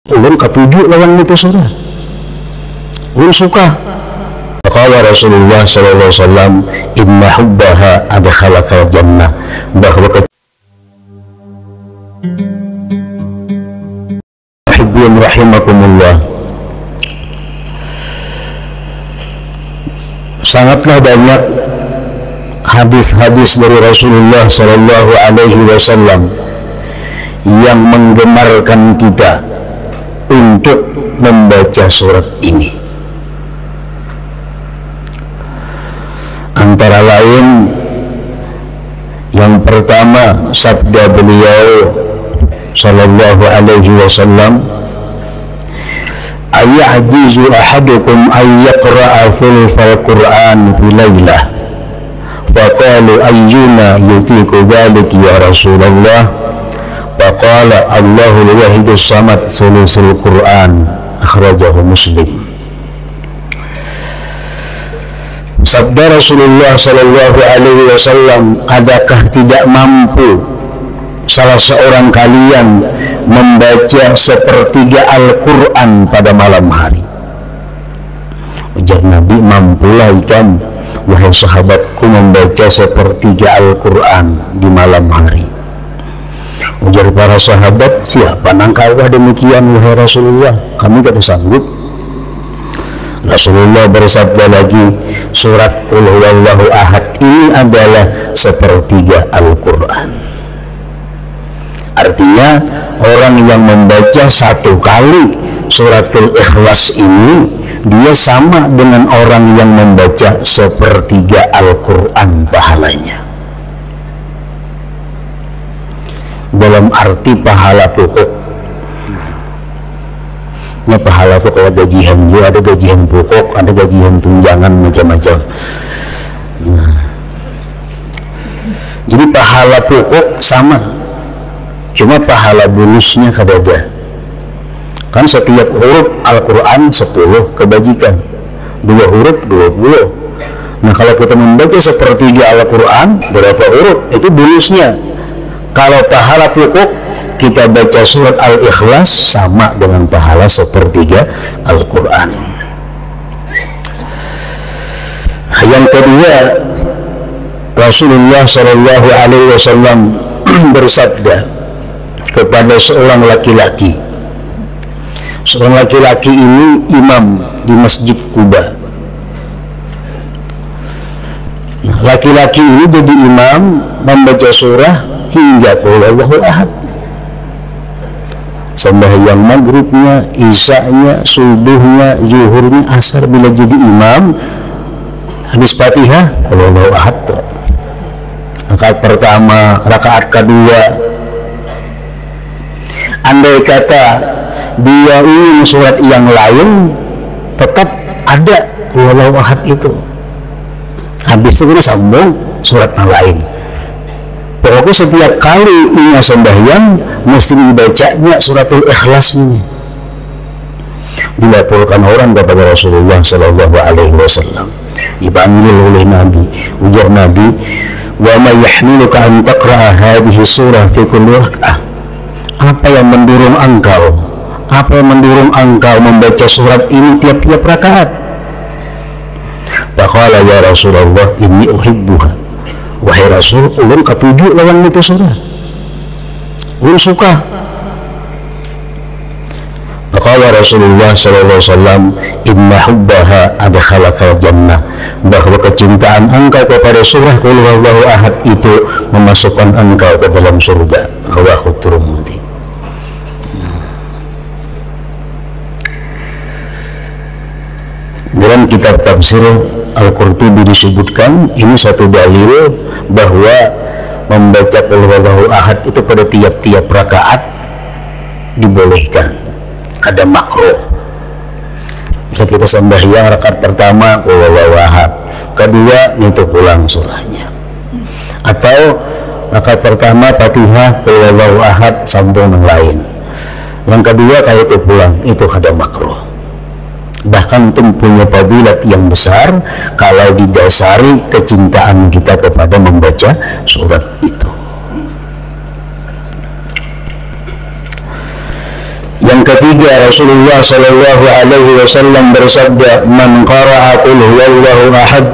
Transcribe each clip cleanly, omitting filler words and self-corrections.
ulun katuju lawan itu surat, ulun suka. Qala Rasulullah sallallahu alaihi wasallam, inna hubbaha adkhalakal jannah, bahwa hibbun rahimakumullah, sangatlah banyak hadis-hadis dari Rasulullah sallallahu alaihi wasallam yang menggemarkan kita untuk membaca surat ini. Antara lain, yang pertama sabda beliau sallallahu alaihi wasallam, ayahjizu ahadukum ay yaqra'a thuluthal Qur'an fi lailah, faqalu ayyuna yutiku dhalik ya Rasulullah, faqala Allahul wahidus samad thuluthul Qur'an, akhrajahu Muslim. Sabda Rasulullah sallallahu alaihi wasallam, adakah tidak mampu salah seorang kalian membaca sepertiga Al-Quran pada malam hari? Ujar Nabi, mampulah ikan wahai sahabatku membaca sepertiga Al-Quran di malam hari. Ujar para sahabat, siapa nangkawah demikian wahai Rasulullah, kami tidak sanggup. Rasulullah bersabda lagi, surat Qul Huwallahu Ahad ini adalah sepertiga Al-Quran. Artinya orang yang membaca satu kali suratul Ikhlas ini, dia sama dengan orang yang membaca sepertiga Al-Quran pahalanya. Dalam arti pahala pokok. Nah, pahala itu kalau gajian juga, ada gajian pokok, ada gajian tunjangan, macam-macam. Nah, jadi pahala pokok sama, cuma pahala bonusnya beda. Kan setiap huruf Al-Quran 10 kebajikan, 2 huruf 20. Nah, kalau kita membaca sepertiga Al-Quran, berapa huruf? Itu bonusnya. Kalau pahala pokok kita baca surat Al-Ikhlas sama dengan pahala sepertiga Al-Quran. Yang kedua, Rasulullah Shallallahu Alaihi Wasallam bersabda kepada seorang laki-laki. Seorang laki-laki ini imam di Masjid Quba. Laki-laki ini jadi imam membaca surah hingga Qul Huwallahu Ahad. Sembahyang maghribnya, isya'nya, subuhnya, zuhurnya, asar, bila jadi imam habis Fatihah Qul Huwallahu Ahad. Rakaat pertama, rakaat kedua, andai kata dia ingin surat yang lain, tetap ada Qul Huwallahu Ahad itu. Habis itu sambung surat yang lain. Pokoknya setiap kali ia sembahyang mesti dibacanya suratul Ikhlas ini. Dilaporkan orang kepada Rasulullah Sallallahu Alaihi Wasallam, dipanggil oleh Nabi. Ujar Nabi, wa ma yahmiluka an taqra'a hadhihi surah fi kulli rak'ah. Apa yang mendorong engkau? Apa yang mendorong engkau membaca surat ini tiap-tiap rakaat? Faqala ya Rasulullah, inni uhibbuha. Wahai Rasul, ulun katuju lawan itu surat, ulun suka. Qala Rasulullah sallallahu alaihi wasallam, inna hubbaha adkhalakal jannah, bahwa kecintaan engkau kepada surah Qul Huwallahu Ahad itu memasukkan engkau ke dalam surga. Rawahu Tirmidzi. Dalam kitab tafsir Al-Qurtubi disebutkan ini satu dalil bahwa membaca Qul Huwallahu Ahad itu pada tiap-tiap rakaat dibolehkan, kada makruh. Bisa kita sembahyang rakaat pertama Qul Huwallahu Ahad, kedua itu pulang surahnya, atau rakaat pertama Fatihah Qul Huwallahu Ahad sambung yang lain, yang kedua kayak itu pulang, itu kada makruh. Bahkan itu punya fadilat yang besar kalau didasari kecintaan kita kepada membaca surat itu. Yang ketiga, ketiga, Rasulullah Shallallahu Alaihi Wasallam bersabda, "Man qara'a qul huwallahu ahad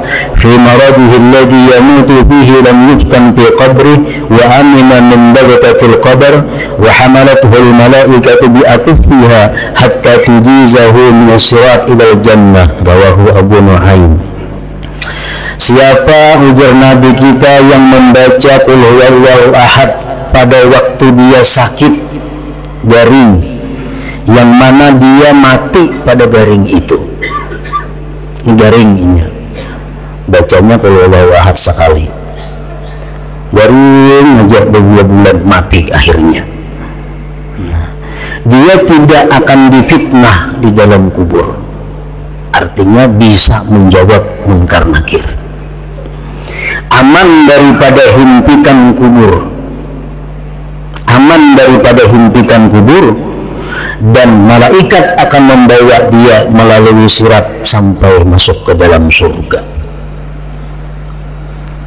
fi maradihi alladhi yamutu fihi lam yuftan fi qabrihi wa amina min bagtatil qabr wa hamalathu al-malaikatu bi akuffiha hatta tujizahu min as-sirat ila al-jannah." Rawahu Abu Nuaim. Siapa, ujar Nabi kita, yang membaca qul huwallahu ahad pada waktu dia sakit garing, yang mana dia mati pada garing itu, garingnya, bacanya qul huwallahu ahad sekali, garing aja berbulan-bulan, mati akhirnya, dia tidak akan difitnah di dalam kubur. Artinya bisa menjawab munkar nakir, aman daripada himpitan kubur, aman daripada himpitan kubur, dan malaikat akan membawa dia melalui sirat sampai masuk ke dalam surga.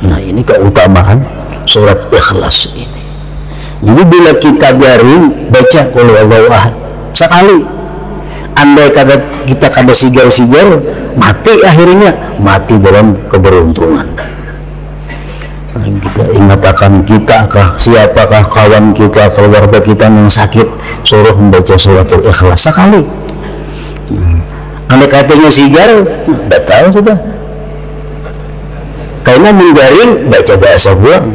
Nah, ini keutamaan surat Ikhlas ini. Jadi bila kita garing, baca qul huwallahu ahad sekali. Andai kata kita kada sigar-sigar, mati akhirnya, mati dalam keberuntungan. Kita ingat akan kita kah, siapakah kawan kita, keluarga kita yang sakit, suruh membaca suratul Ikhlas sekali. Andai katanya sigar, batal sudah. Karena menggaring, baca bahasa buang.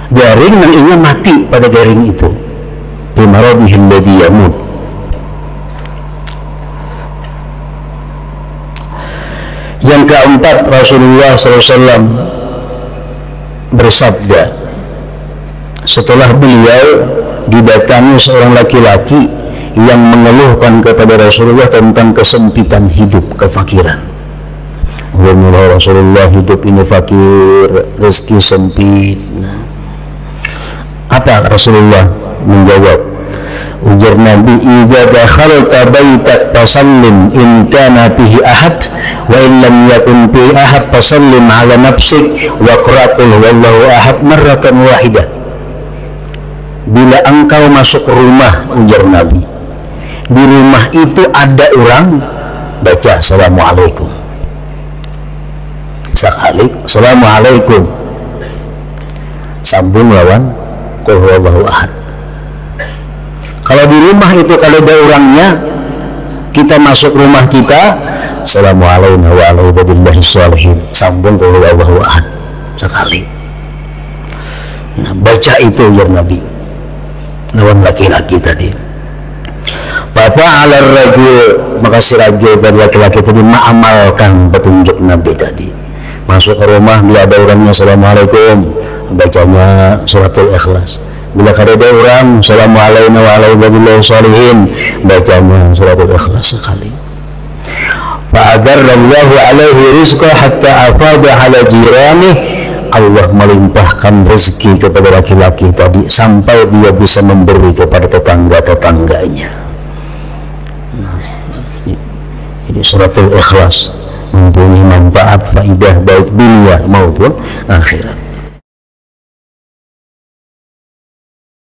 Garing nantinya mati pada garing itu. Bimaradihi alladhi yamut. Yang keempat, Rasulullah SAW bersabda setelah beliau didatangi seorang laki-laki yang mengeluhkan kepada Rasulullah tentang kesempitan hidup, kefakiran. Rasulullah, hidup ini fakir, rezeki sempit. Apa Rasulullah menjawab? Ujar Nabi, "Idza dakhalta baitak fasallim in kana fihi ahad wa in lam yakun fihi ahad fasallim ala nafsik wa qra qul huwallahu ahad marratan wahidah." Bila engkau masuk rumah, ujar Nabi, di rumah itu ada orang, baca assalamualaikum sekali, assalamualaikum, sambung lawan qul huwallahu ahad. Kalau di rumah itu kalau ada orangnya, kita masuk rumah kita, assalamualaikum warahmatullahi wabarakatuh, sambung qul huwallahu ahad sekali. Nah, baca itu ya Nabi lawan laki-laki tadi. Bapak ala rajul, maka si rajul dan laki-laki tadi mengamalkan petunjuk Nabi tadi. Masuk ke rumah, bila ada orangnya assalamualaikum, bacanya suratul Ikhlas. Bila ada orang assalamualaikum warahmatullahi wabarakatuh, bacanya suratul Ikhlas sekali. Fa'adarallahu alaihi rizqa hatta afada ala jirani. Allah melimpahkan rezeki kepada laki-laki tadi sampai dia bisa memberi kepada tetangga-tetangganya. Nah, ini suratul Ikhlas mempunyai manfaat, faidah baik dunia maupun akhirat.